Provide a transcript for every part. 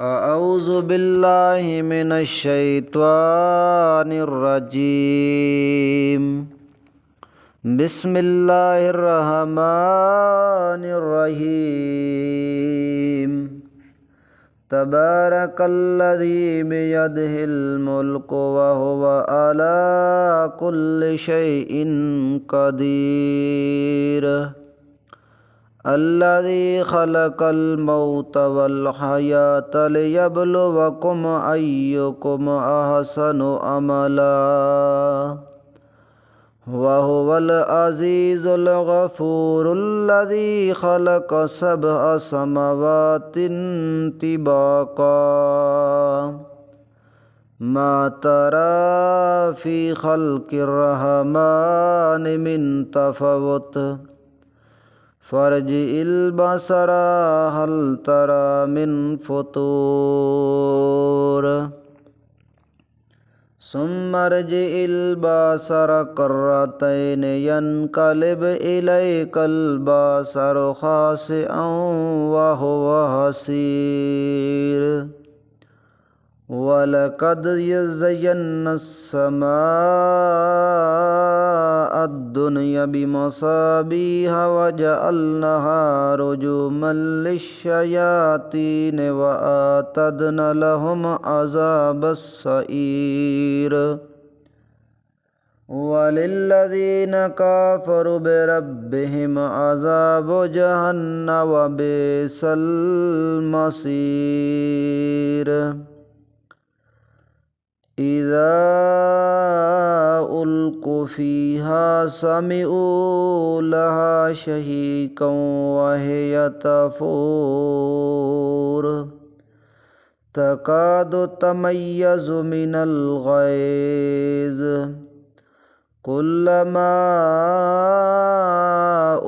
أعوذ بالله من الشيطان الرجيم. بسم الله الرحمن الرحيم. تبارك الذي بيده الملك وهو على كل شيء قدير. الذي خلق الموت والحياة ليبلوكم أيكم أحسن عملا وهو العزيز الغفور. الذي خلق 7 سماوات طباقا ما ترى في خلق الرحمن من تفاوت فارجع البصر هل ترى من فطور ثم ارجع البصر كرتين ينقلب إليك البصر خاسئا وهو حسير. ولقد زينا السماء الدنيا بمصابيح وجعلناها رجوما للشياطين وأعتدنا لهم عذاب السعير. وللذين كفروا بربهم عذاب جهنم وبئس المصير. إذا ألقوا فيها سمعوا لها شهيقا وهي تفور تكاد تميز من الغيظ كلما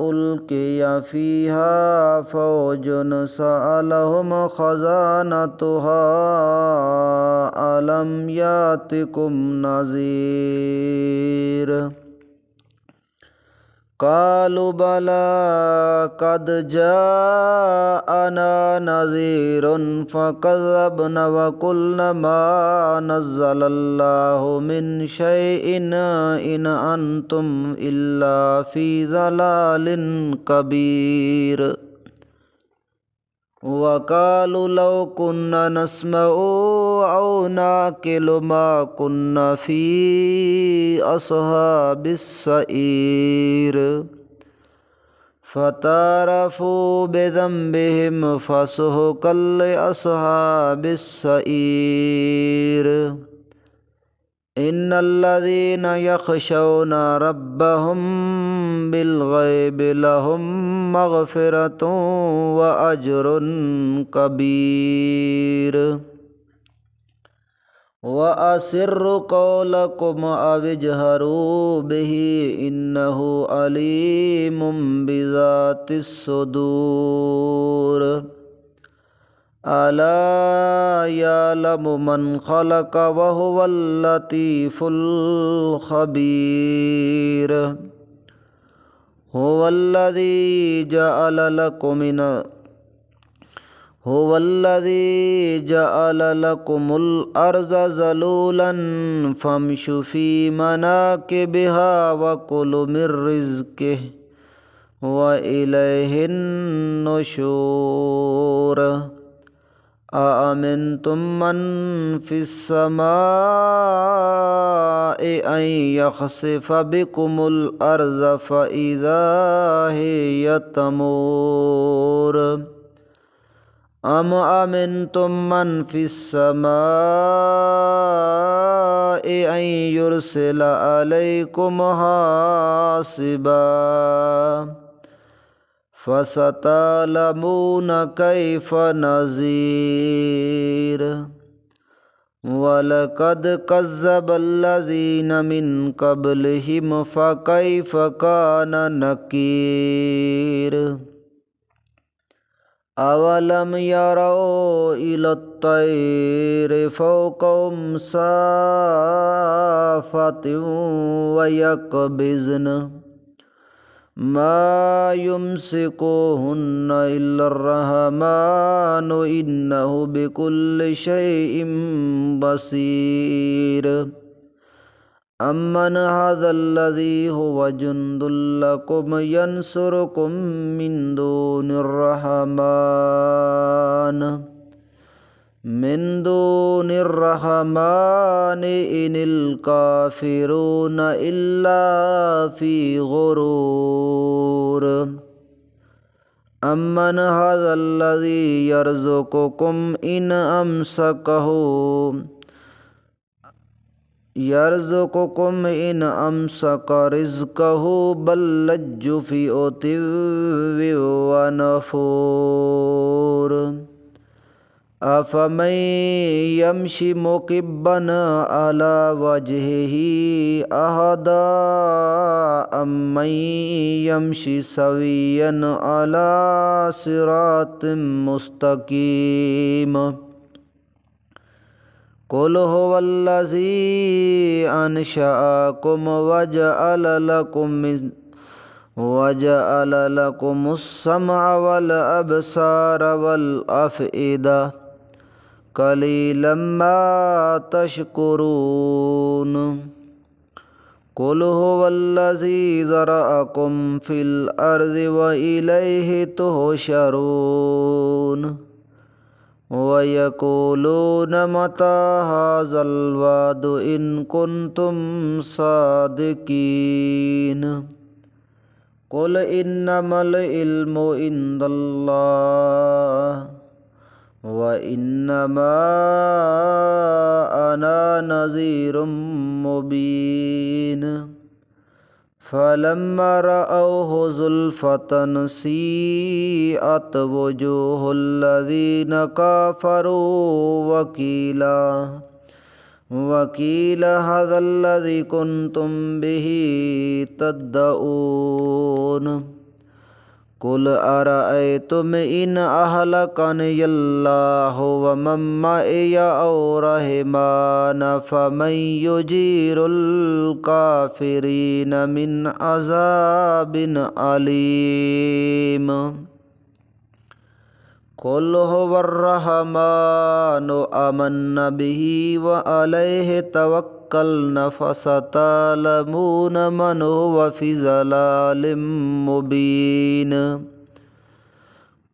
ألقي فيها فوج سألهم خزانتها ألم يأتكم نذير قالوا بلى قد جاءنا نذير فكذبنا وقلنا ما نزل الله من شيء إن أنتم إلا في ضلال كبير. وقالوا لو كنا نسمع أو نعقل ما كنا في أصحاب السعير فتعرفوا بذنبهم فسحقا لأصحاب السعير. إن الذين يخشون ربهم بالغيب لهم مغفرة وأجر كبير. وأسروا قولكم أو اجهروا به إنه عليم بذات الصدور. ألا يعلم من خلق وهو اللطيف الخبير. هو الذي جعل لكم الأرض ذلولا فامشوا في مناكبها وكلوا من رزقه وإليه النشور. أأمنتم من في السماء أن يخسف بكم الأرض فإذا هي تمور أم أمنتم من في السماء أن يرسل عليكم حاصبا فستعلمون كيف نذير. ولقد كذب الذين من قبلهم فكيف كان نكير. أولم يروا إلى الطير فوقهم صافات ويقبضن मा युमसिकुहुन्ना इल्लर रहमानु इन्नहु बिकुल्लि शैइन बसीर। अम्मन हाज़ल्लज़ी हुवा जुन्दुल लकुम यंसुरुकुम मिन दूनिर रहमान इनिल काफिरून इल्ला फी गुरूर। अम्मन हाज़ल्लज़ी यर्ज़ुकुकुम इन अमसक रिज़्क़हु बल लज्जु फ़ी उतव्वि व नफ़ूर। अफ़मन यमशि मुकिब्बन अला वजहिही अहदा अम्मन यमशि सविय्यन अला सिरातिम मुस्तक़ीम। कुल हुवल्लज़ी अंशअकुम वजअल लकुमुस्समअ वल अबसार वल अफ़इदा क़लीलन मा तशकुरून। कुल हुवल्लज़ी ज़रअकुम फ़िल अर्ज़ि व इलैहि तुहशरून। वयक़ूलून मता हाज़ल वअदु इन कुन्तुम सादिक़ीन। कुल इन्नमल इल्मु इंदल्लाह व इन्नमा अना नज़ीरुम मुबीन। फलम्मा रअवहु ज़ुल्फ़तन सीअत वुजूहुल्लज़ीना कफ़रू वकील हाज़ल्लज़ी कुन्तुम बिही तद्दऊन। कुल अरअयतुम इन अहलकनियल्लाहु व मन मइय औ रहमान फमन युजीरुल काफ़िरीन मिन अज़ाबिन अलीम। कुल हुवर रहमानु आमन्ना बिही व अलैहि तवक्कलना फसतअलमून मन हुवा फ़ी ज़लालिम मुबीन।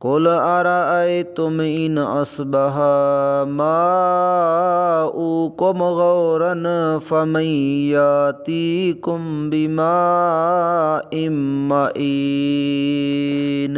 कुल अरअयतुम इन अस्बह माउकुम गौरन फमन यातीकुम बिमाइन मईन।